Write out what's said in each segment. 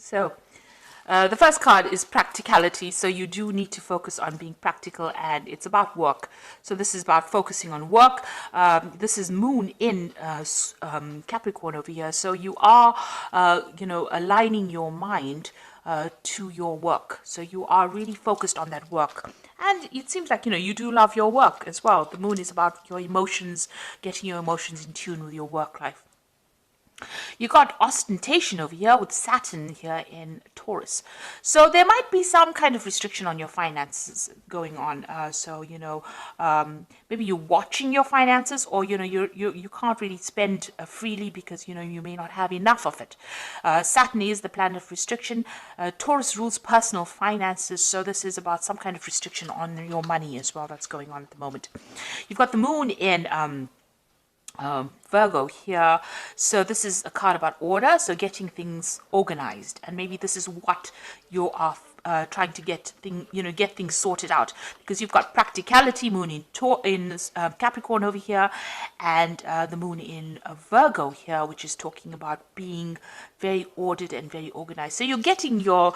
So the first card is practicality. So you do need to focus on being practical, and it's about work. So this is about focusing on work. This is Moon in Capricorn over here. So you are, aligning your mind to your work. So you are really focused on that work. And it seems like, you do love your work as well. The moon is about your emotions, getting your emotions in tune with your work life. You got ostentation over here with Saturn here in Taurus. So there might be some kind of restriction on your finances going on. Maybe you're watching your finances, or, you can't really spend freely because, you may not have enough of it. Saturn is the planet of restriction. Taurus rules personal finances. So this is about some kind of restriction on your money as well that's going on at the moment. You've got the moon in Virgo here. So this is a card about order, so getting things organized, and maybe this is what you are trying to get things sorted out, because you've got practicality, moon in Capricorn over here, and the moon in Virgo here, which is talking about being very ordered and very organized. So you're getting your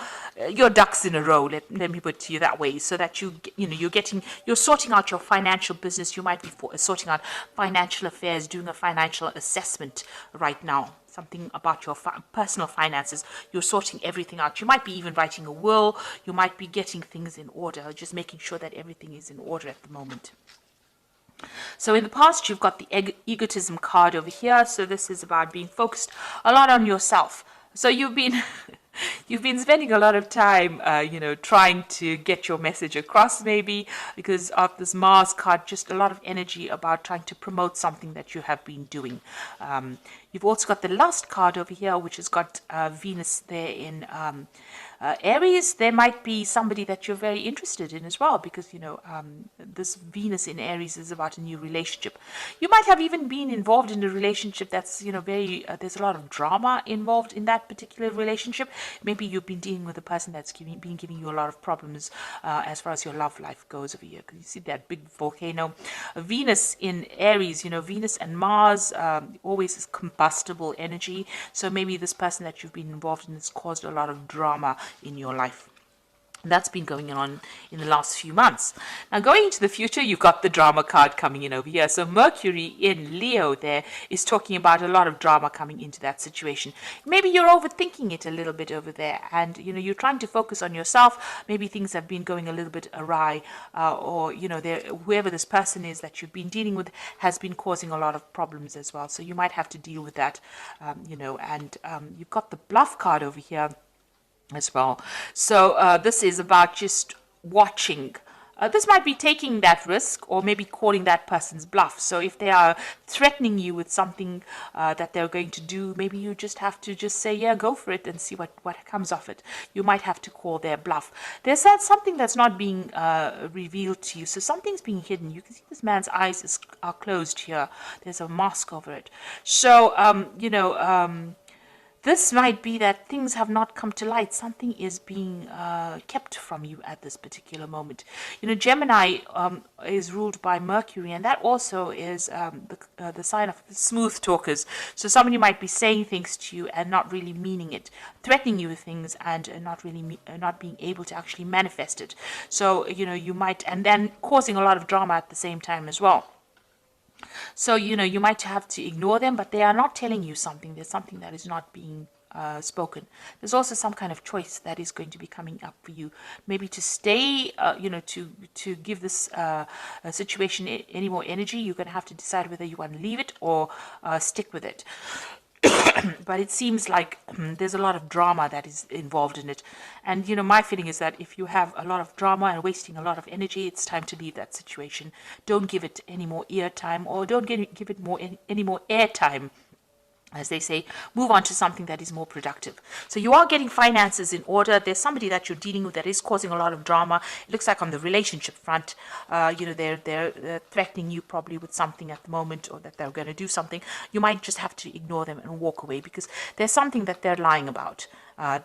ducks in a row. Let me put it to you that way, so that you're sorting out your financial business. You might be sorting out financial affairs, doing a financial assessment right now. Something about your personal finances. You're sorting everything out. You might be even writing a will. You might be getting things in order, just making sure that everything is in order at the moment. So in the past, you've got the egotism card over here. So this is about being focused a lot on yourself. So you've been spending a lot of time, trying to get your message across, maybe because of this Mars card, just a lot of energy about trying to promote something that you have been doing. You've also got the Lust card over here, which has got Venus there in Aries. There might be somebody that you're very interested in as well, because this Venus in Aries is about a new relationship. You might have even been involved in a relationship that's there's a lot of drama involved in that particular relationship. Maybe you've been dealing with a person that's been giving you a lot of problems as far as your love life goes over here, because you see that big volcano. Venus in Aries, Venus and Mars always is combustible energy. So maybe this person that you've been involved in has caused a lot of drama in your life. That's been going on in the last few months. Now, going into the future, you've got the drama card coming in over here. So Mercury in Leo there is talking about a lot of drama coming into that situation. Maybe you're overthinking it a little bit over there, and you're trying to focus on yourself. Maybe things have been going a little bit awry, or whoever this person is that you've been dealing with has been causing a lot of problems as well. So you might have to deal with that, and you've got the bluff card over here as well. So this is about just watching. This might be taking that risk, or maybe calling that person's bluff. So if they are threatening you with something that they're going to do, maybe you just have to just say, yeah, go for it, and see what comes of it. You might have to call their bluff. There's something that's not being revealed to you. So something's being hidden. You can see this man's eyes are closed here. There's a mask over it. So, this might be that things have not come to light. Something is being kept from you at this particular moment. Gemini is ruled by Mercury, and that also is the sign of smooth talkers. So somebody might be saying things to you and not really meaning it, threatening you with things, and not being able to actually manifest it. So you might, and then causing a lot of drama at the same time as well. So, you might have to ignore them, but they are not telling you something. There's something that is not being spoken. There's also some kind of choice that is going to be coming up for you. Maybe to stay, to give this situation any more energy, you're going to have to decide whether you want to leave it or stick with it. But it seems like there's a lot of drama that is involved in it. And, my feeling is that if you have a lot of drama and wasting a lot of energy, it's time to leave that situation. Don't give it any more ear time, or don't give it any more air time. As they say, move on to something that is more productive. So you are getting finances in order. There's somebody that you're dealing with that is causing a lot of drama. It looks like on the relationship front, they're threatening you probably with something at the moment, or that they're going to do something. You might just have to ignore them and walk away, because there's something that they're lying about.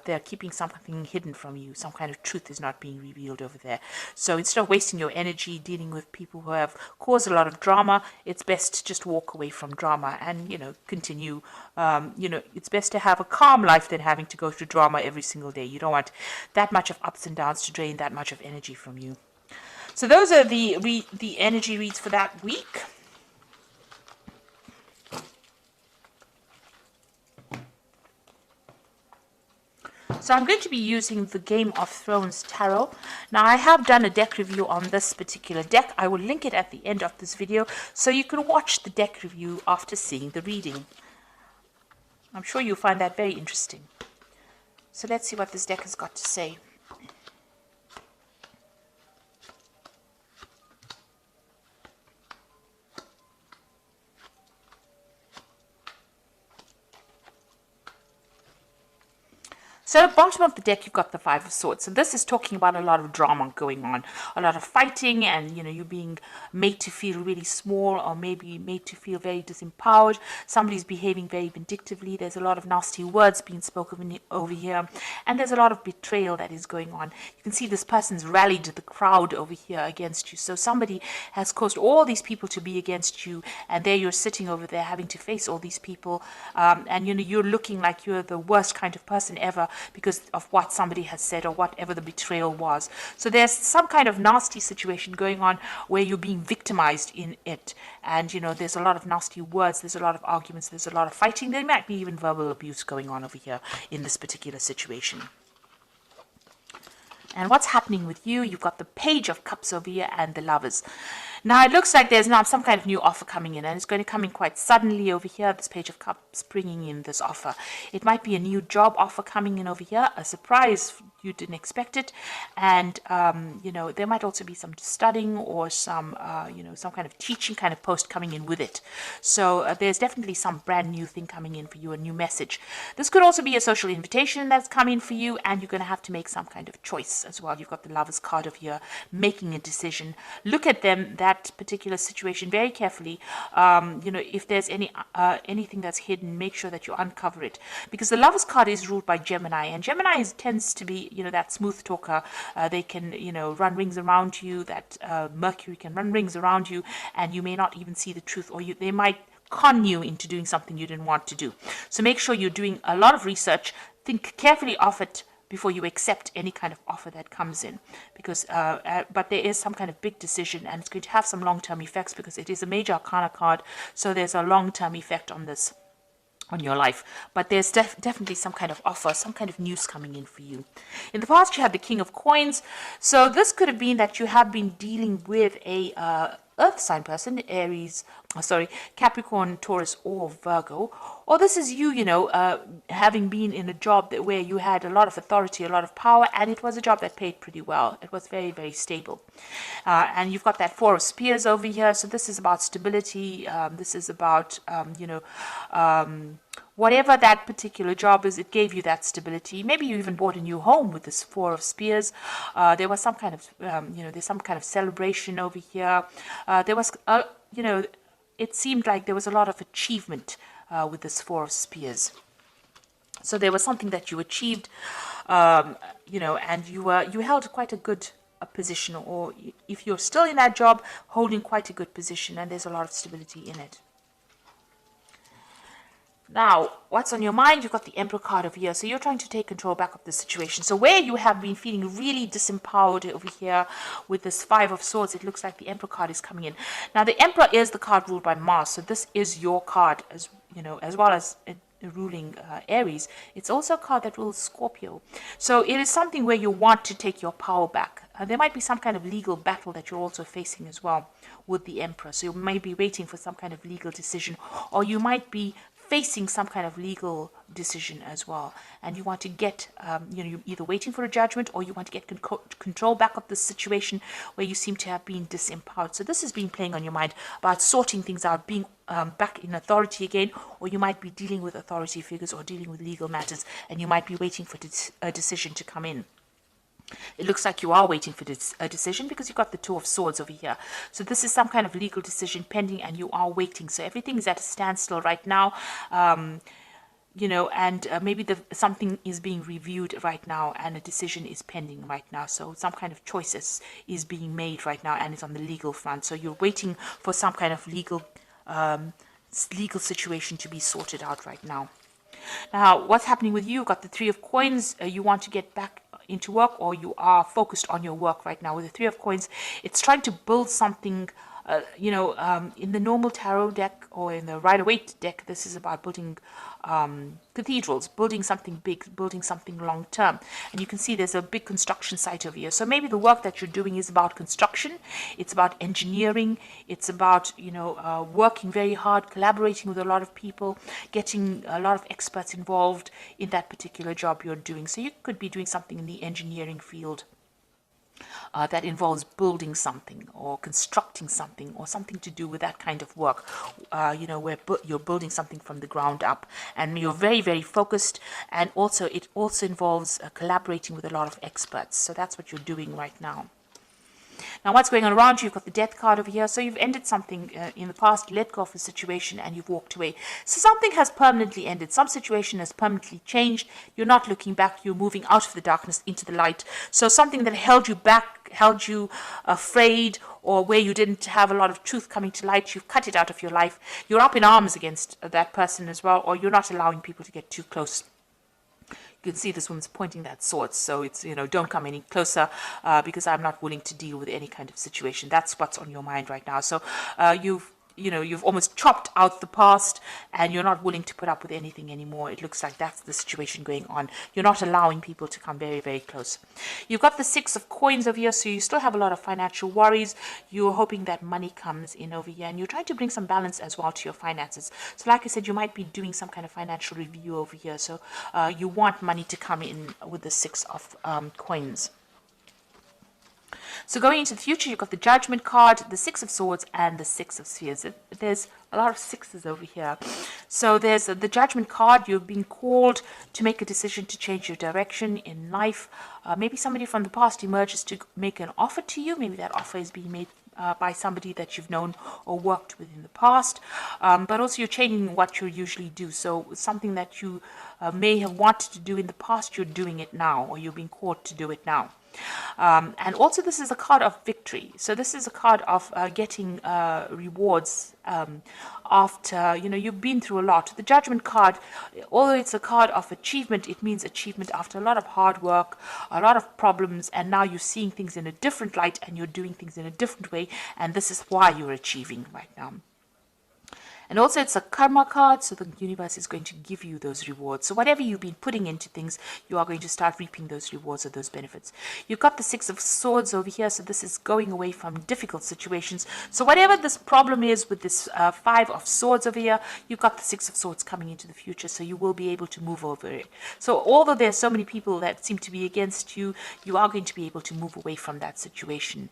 They're keeping something hidden from you. Some kind of truth is not being revealed over there. So instead of wasting your energy dealing with people who have caused a lot of drama, it's best to just walk away from drama and, continue. It's best to have a calm life than having to go through drama every single day. You don't want that much of ups and downs to drain that much of energy from you. So those are the energy reads for that week. So I'm going to be using the Game of Thrones Tarot. Now I have done a deck review on this particular deck. I will link it at the end of this video so you can watch the deck review after seeing the reading. I'm sure you'll find that very interesting. So let's see what this deck has got to say. So at the bottom of the deck, you've got the Five of Swords. So this is talking about a lot of drama going on, a lot of fighting, and you being made to feel really small, or maybe made to feel very disempowered. Somebody's behaving very vindictively. There's a lot of nasty words being spoken over here, and there's a lot of betrayal that is going on. You can see this person's rallied the crowd over here against you. So somebody has caused all these people to be against you, and there you're sitting over there having to face all these people, and you're looking like you're the worst kind of person ever, because of what somebody has said or whatever the betrayal was. So there's some kind of nasty situation going on where you're being victimized in it. And, there's a lot of nasty words, there's a lot of arguments, there's a lot of fighting. There might be even verbal abuse going on over here in this particular situation. And what's happening with you? You've got the Page of Cups over here and the Lovers. Now, it looks like there's now some kind of new offer coming in, and it's going to come in quite suddenly over here, this Page of Cups bringing in this offer. It might be a new job offer coming in over here, a surprise, you didn't expect it, and, there might also be some studying or some kind of teaching kind of post coming in with it. So there's definitely some brand new thing coming in for you, a new message. This could also be a social invitation that's coming for you, and you're going to have to make some kind of choice as well. You've got the Lovers card over here, making a decision. Look at that particular situation very carefully. If there's anything that's hidden, make sure that you uncover it, because the Lovers card is ruled by Gemini, and Gemini tends to be that smooth talker. They can run rings around you. That Mercury can run rings around you, and you may not even see the truth, or they might con you into doing something you didn't want to do. So make sure you're doing a lot of research. Think carefully of it before you accept any kind of offer that comes in, because but there is some kind of big decision, and it's going to have some long-term effects because it is a major arcana card, so there's a long-term effect on this, on your life. But there's definitely some kind of offer, some kind of news coming in for you. In the past, you had the King of Coins, so this could have been that you have been dealing with a earth sign person, Capricorn, Taurus, or Virgo. Or this is you, having been in a job where you had a lot of authority, a lot of power, and it was a job that paid pretty well. It was very, very stable. And you've got that Four of Spears over here. So this is about stability. This is about, whatever that particular job is, it gave you that stability. Maybe you even bought a new home with this Four of Spears. There was some kind of, there's some kind of celebration over here. There was, it seemed like there was a lot of achievement with this Four of Spears. So there was something that you achieved, and you held quite a good position, or if you're still in that job, holding quite a good position, and there's a lot of stability in it. Now, what's on your mind? You've got the Emperor card over here. So you're trying to take control back of the situation. So where you have been feeling really disempowered over here with this Five of Swords, it looks like the Emperor card is coming in. Now, the Emperor is the card ruled by Mars. So this is your card, as well as ruling Aries. It's also a card that rules Scorpio. So it is something where you want to take your power back. There might be some kind of legal battle that you're also facing as well with the Emperor. So you may be waiting for some kind of legal decision, or you might be facing some kind of legal decision as well, and you want to get, you're either waiting for a judgment, or you want to get control back of the situation where you seem to have been disempowered. So this has been playing on your mind about sorting things out, being back in authority again, or you might be dealing with authority figures or dealing with legal matters, and you might be waiting for a decision to come in. It looks like you are waiting for a decision because you've got the Two of Swords over here. So this is some kind of legal decision pending, and you are waiting. So everything is at a standstill right now. and maybe something is being reviewed right now and a decision is pending right now. So some kind of choices is being made right now and it's on the legal front. So you're waiting for some kind of legal situation to be sorted out right now. Now, what's happening with you? You've got the Three of Coins. You want to get back into work, or you are focused on your work right now. With the Three of Coins, it's trying to build something. In the normal tarot deck or in the Rider-Waite deck, this is about building cathedrals, building something big, building something long term. And you can see there's a big construction site over here. So maybe the work that you're doing is about construction. It's about engineering. It's about, working very hard, collaborating with a lot of people, getting a lot of experts involved in that particular job you're doing. So you could be doing something in the engineering field. That involves building something or constructing something or something to do with that kind of work, where you're building something from the ground up and you're very, very focused. And also it also involves collaborating with a lot of experts. So that's what you're doing right now. Now, what's going on around you? You've got the Death card over here. So you've ended something in the past, let go of a situation, and you've walked away. So something has permanently ended. Some situation has permanently changed. You're not looking back. You're moving out of the darkness into the light. So something that held you back, held you afraid, or where you didn't have a lot of truth coming to light, you've cut it out of your life. You're up in arms against that person as well, or you're not allowing people to get too close. You can see this woman's pointing that sword, so it's, don't come any closer because I'm not willing to deal with any kind of situation. That's what's on your mind right now. So you've almost chopped out the past and you're not willing to put up with anything anymore. It looks like that's the situation going on. You're not allowing people to come very, very close. You've got the Six of Coins over here, so you still have a lot of financial worries. You're hoping that money comes in over here and you're trying to bring some balance as well to your finances. So like I said, you might be doing some kind of financial review over here. So you want money to come in with the Six of Coins. So going into the future, you've got the Judgment card, the Six of Swords, and the Six of Spheres. There's a lot of sixes over here. So there's the Judgment card. You've been called to make a decision to change your direction in life. Maybe somebody from the past emerges to make an offer to you. Maybe that offer is being made by somebody that you've known or worked with in the past. But also you're changing what you usually do. So something that you may have wanted to do in the past, you're doing it now, or you're being called to do it now. And also this is a card of victory. So this is a card of getting rewards after, you've been through a lot. The Judgment card, although it's a card of achievement, it means achievement after a lot of hard work, a lot of problems, and now you're seeing things in a different light and you're doing things in a different way, and this is why you're achieving right now. And also it's a karma card, so the universe is going to give you those rewards. So whatever you've been putting into things, you are going to start reaping those rewards or those benefits. You've got the Six of Swords over here, so this is going away from difficult situations. So whatever this problem is with this Five of Swords over here, you've got the Six of Swords coming into the future, so you will be able to move over it. So although there's so many people that seem to be against you, you are going to be able to move away from that situation,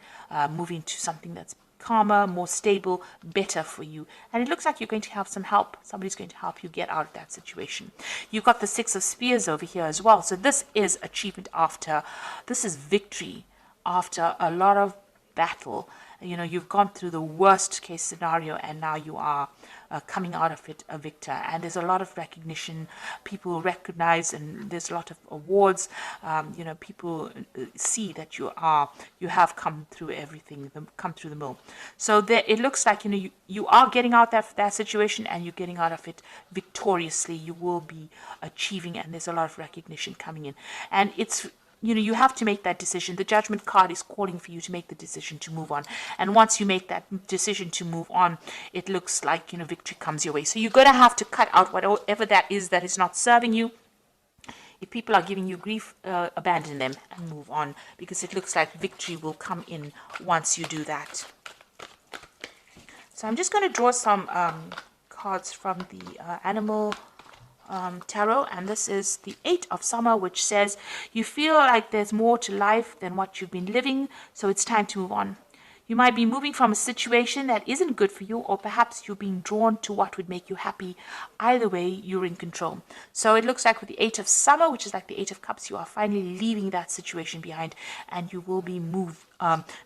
moving to something that's calmer, more stable, better for you. And it looks like you're going to have some help. Somebody's going to help you get out of that situation. You've got the Six of Spears over here as well. So this is achievement after, this is victory after a lot of battle. You've gone through the worst case scenario and now you are coming out of it a victor. And there's a lot of recognition. People recognize, and there's a lot of awards. People see that you have come through everything, come through the mill. So it looks like you are getting out of that situation and you're getting out of it victoriously. You will be achieving, and there's a lot of recognition coming in. And it's you have to make that decision. The Judgment card is calling for you to make the decision to move on. And once you make that decision to move on, it looks like, victory comes your way. So you're going to have to cut out whatever that is not serving you. If people are giving you grief, abandon them and move on, because it looks like victory will come in once you do that. So I'm just going to draw some cards from the Animal Tarot, and this is the Eight of Summer, which says you feel like there's more to life than what you've been living, so it's time to move on. You might be moving from a situation that isn't good for you, or perhaps you're being drawn to what would make you happy. Either way, you're in control. So it looks like with the Eight of Summer, which is like the Eight of Cups, you are finally leaving that situation behind and you will be moved,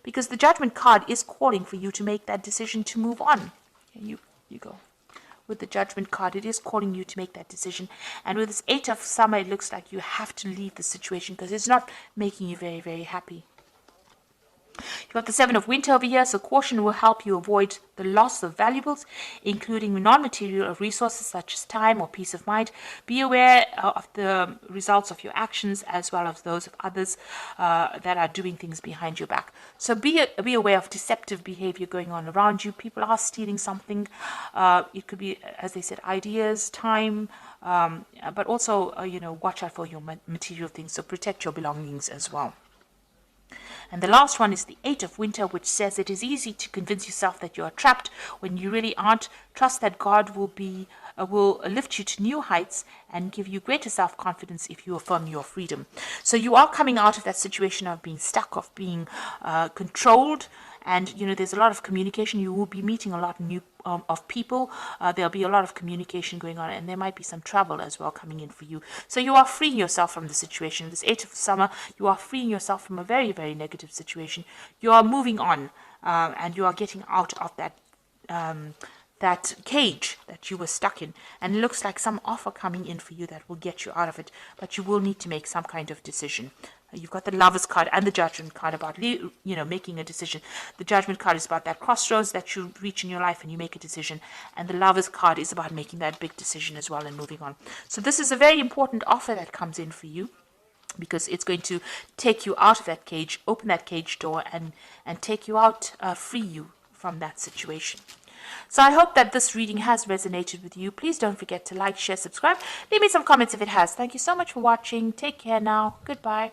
because the Judgment card is calling for you to make that decision to move on. You go. with the Judgment card. It is calling you to make that decision. And with this 8 of Summer, it looks like you have to leave the situation because it's not making you very, very happy. You've got the 7 of Winter over here, so caution will help you avoid the loss of valuables, including non-material resources such as time or peace of mind. Be aware of the results of your actions as well as those of others that are doing things behind your back. So be aware of deceptive behavior going on around you. People are stealing something. It could be, as they said, ideas, time, but also, watch out for your material things. So protect your belongings as well. And the last one is the 8 of Winter, which says it is easy to convince yourself that you are trapped when you really aren't. Trust that God will lift you to new heights and give you greater self-confidence if you affirm your freedom. So you are coming out of that situation of being stuck, of being controlled. And, there's a lot of communication. You will be meeting a lot of people. There'll be a lot of communication going on, and there might be some travel as well coming in for you. So you are freeing yourself from the situation. This 8 of Summer, you are freeing yourself from a very, very negative situation. You are moving on, and you are getting out of that cage that you were stuck in. And it looks like some offer coming in for you that will get you out of it, but you will need to make some kind of decision. You've got the Lovers card and the Judgment card about, making a decision. The Judgment card is about that crossroads that you reach in your life and you make a decision. And the Lovers card is about making that big decision as well and moving on. So this is a very important offer that comes in for you, because it's going to take you out of that cage, open that cage door, and take you out, free you from that situation. So I hope that this reading has resonated with you. Please don't forget to like, share, subscribe. Leave me some comments if it has. Thank you so much for watching. Take care now. Goodbye.